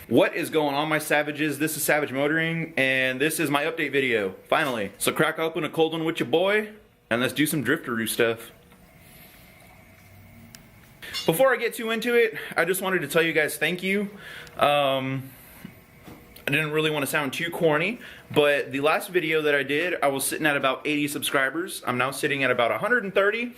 What is going on, my savages? This is Savage Motoring, and this is my update video, finally. So crack open a cold one with your boy, and let's do some drifteroo stuff. Before I get too into it, I just wanted to tell you guys thank you. I didn't really want to sound too corny, but the last video that I did, I was sitting at about 80 subscribers. I'm now sitting at about 130.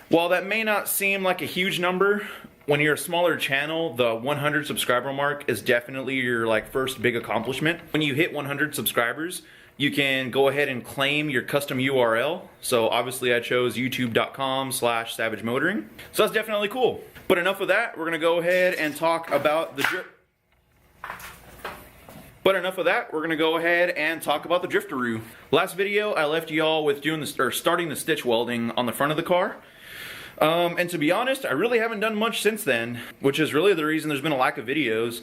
While that may not seem like a huge number, when you're a smaller channel, the 100 subscriber mark is definitely your first big accomplishment. When you hit 100 subscribers, you can go ahead and claim your custom URL. So obviously I chose youtube.com/savagemotoring. So that's definitely cool. But enough of that, we're gonna go ahead and talk about the drifteroo. Last video, I left y'all with starting the stitch welding on the front of the car. And to be honest, I really haven't done much since then, which is really the reason there's been a lack of videos.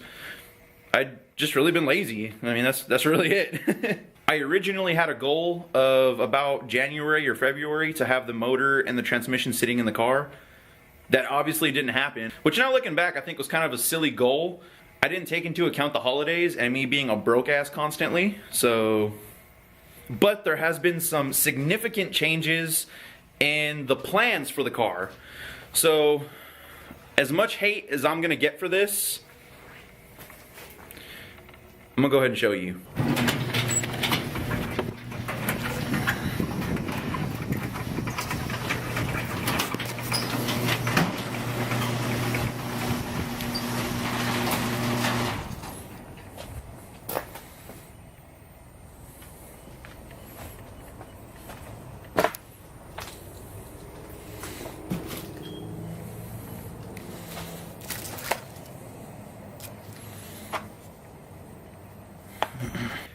I just really been lazy. I mean, that's really it. I originally had a goal of about January or February to have the motor and the transmission sitting in the car. That obviously didn't happen, which now looking back, I think was kind of a silly goal. I didn't take into account the holidays and me being a broke ass constantly, so... But there has been some significant changes in the plans for the car. So, as much hate as I'm gonna get for this, I'm gonna go ahead and show you.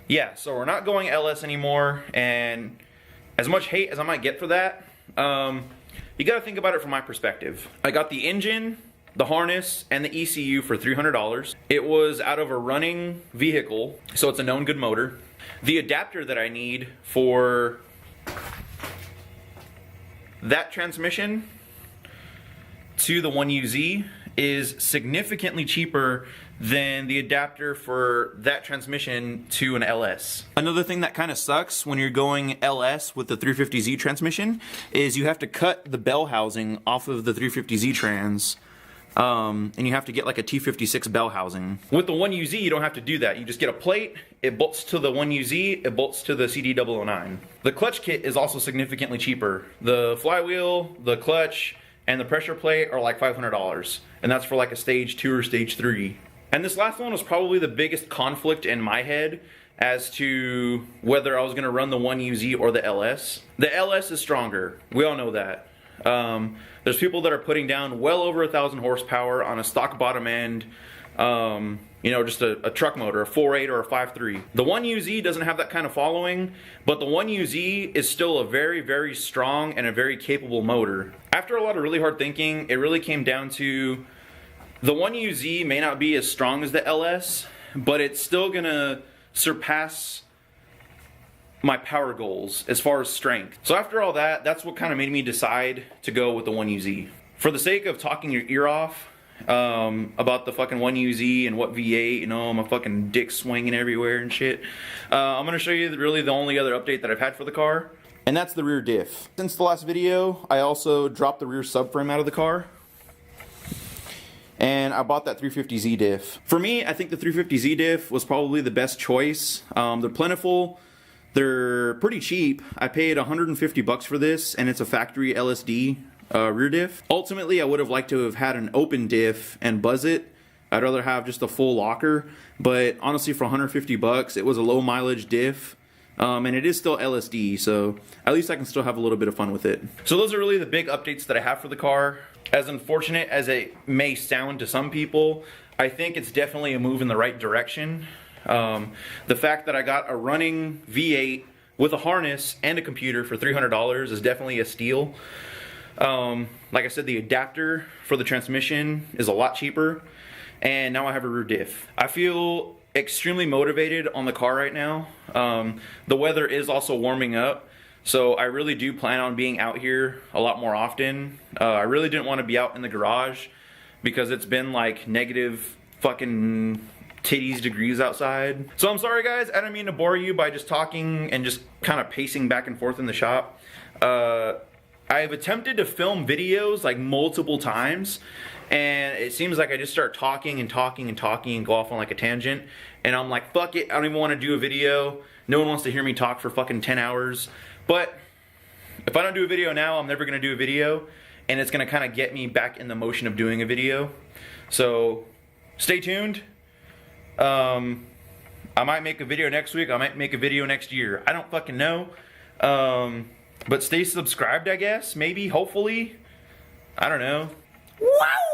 Yeah, so we're not going LS anymore, and as much hate as I might get for that, you gotta think about it from my perspective. I got the engine, the harness, and the ECU for $300. It was out of a running vehicle, so it's a known good motor. The adapter that I need for that transmission to the 1UZ is significantly cheaper than the adapter for that transmission to an LS. Another thing that kind of sucks when you're going LS with the 350Z transmission is you have to cut the bell housing off of the 350Z trans, and you have to get like a T56 bell housing. With the 1UZ, you don't have to do that. You just get a plate, it bolts to the 1UZ, it bolts to the CD009. The clutch kit is also significantly cheaper. The flywheel, the clutch, and the pressure plate are like $500, and that's for like a stage 2 or stage 3. And this last one was probably the biggest conflict in my head as to whether I was going to run the 1UZ or the LS. The LS is stronger. We all know that. There's people that are putting down well over 1,000 horsepower on a stock bottom end, just a truck motor, a 4.8 or a 5.3. The 1UZ doesn't have that kind of following, but the 1UZ is still a very, very strong and a very capable motor. After a lot of really hard thinking, it really came down to the 1UZ may not be as strong as the LS, but it's still gonna surpass my power goals as far as strength. So after all that, that's what kind of made me decide to go with the 1UZ. For the sake of talking your ear off about the fucking 1UZ and what V8, my fucking dick swinging everywhere and shit, I'm gonna show you really the only other update that I've had for the car, and that's the rear diff. Since the last video, I also dropped the rear subframe out of the car, and I bought that 350Z diff. For me, I think the 350Z diff was probably the best choice. They're plentiful, they're pretty cheap. I paid 150 bucks for this, and it's a factory LSD rear diff. Ultimately, I would have liked to have had an open diff and buzz it. I'd rather have just a full locker, but honestly, for 150 bucks, it was a low mileage diff. And it is still LSD, so at least I can still have a little bit of fun with it. So those are really the big updates that I have for the car. As unfortunate as it may sound to some people, I think it's definitely a move in the right direction. The fact that I got a running V8 with a harness and a computer for $300 is definitely a steal. Like I said, the adapter for the transmission is a lot cheaper, and now I have a rear diff. I feel extremely motivated on the car right now. The weather is also warming up, so I really do plan on being out here a lot more often. I really didn't want to be out in the garage because it's been like negative fucking titties degrees outside. So I'm sorry guys, I don't mean to bore you by just talking and just kind of pacing back and forth in the shop. I've attempted to film videos like multiple times, and it seems like I just start talking and talking and talking and go off on like a tangent, and I'm like, fuck it, I don't even want to do a video. No one wants to hear me talk for fucking 10 hours. But if I don't do a video now, I'm never gonna do a video, and it's gonna kind of get me back in the motion of doing a video. So stay tuned. I might make a video next week, I might make a video next year. I don't fucking know. But stay subscribed, I guess, maybe, hopefully. I don't know. Wow!